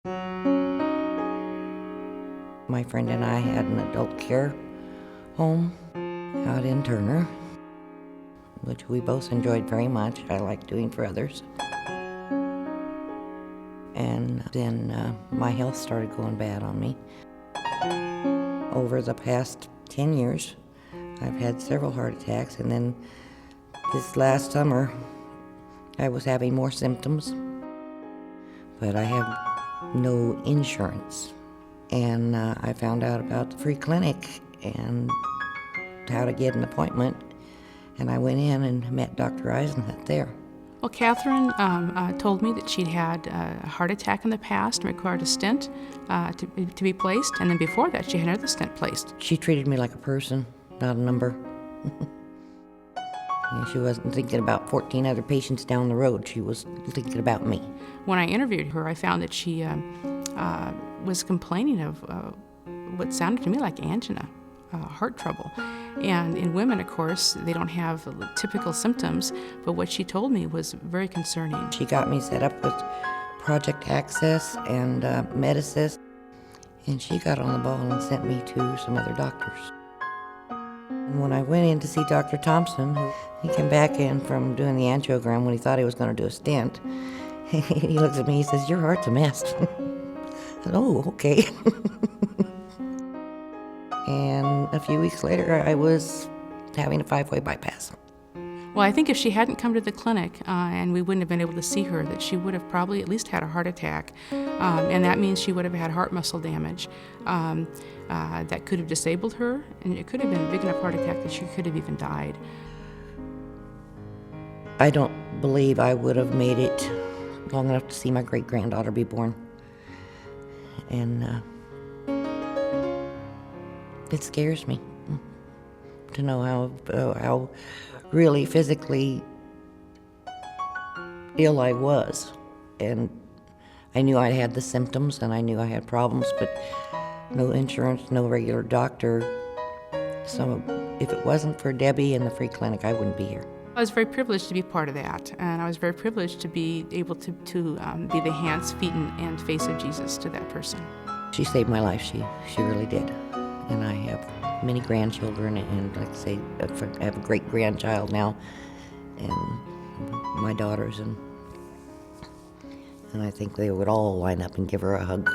My friend and I had an adult care home out in Turner, which we both enjoyed very much. I like doing for others. And then my health started going bad on me. Over the past 10 years, I've had several heart attacks, and then this last summer, I was having more symptoms, but I have no insurance. And I found out about the free clinic and how to get an appointment, and I went in and met Dr. Eisenhut there. Well, Katherine told me that she'd had a heart attack in the past and required a stent to be placed, and then before that she had another stent placed. She treated me like a person, not a number. She wasn't thinking about 14 other patients down the road. She was thinking about me. When I interviewed her, I found that she was complaining of what sounded to me like angina, heart trouble. And in women, of course, they don't have typical symptoms, but what she told me was very concerning. She got me set up with Project Access and Medisys, and she got on the ball and sent me to some other doctors. And when I went in to see Dr. Thompson, he came back in from doing the angiogram when he thought he was going to do a stent. He looks at me, he says, "Your heart's a mess." I said, "Oh, okay." And a few weeks later, I was having a 5-way bypass. Well, I think if she hadn't come to the clinic and we wouldn't have been able to see her, that she would have probably at least had a heart attack. And that means she would have had heart muscle damage that could have disabled her, and it could have been a big enough heart attack that she could have even died. I don't believe I would have made it long enough to see my great-granddaughter be born. And it scares me to know how really physically ill I was. And I knew I had the symptoms and I knew I had problems, but no insurance, no regular doctor. So if it wasn't for Debbie and the free clinic, I wouldn't be here. I was very privileged to be part of that, and I was very privileged to be able to be the hands, feet, and face of Jesus to that person. She saved my life, she really did. And I have many grandchildren, and like I say, I have a great-grandchild now, and my daughters, and I think they would all line up and give her a hug.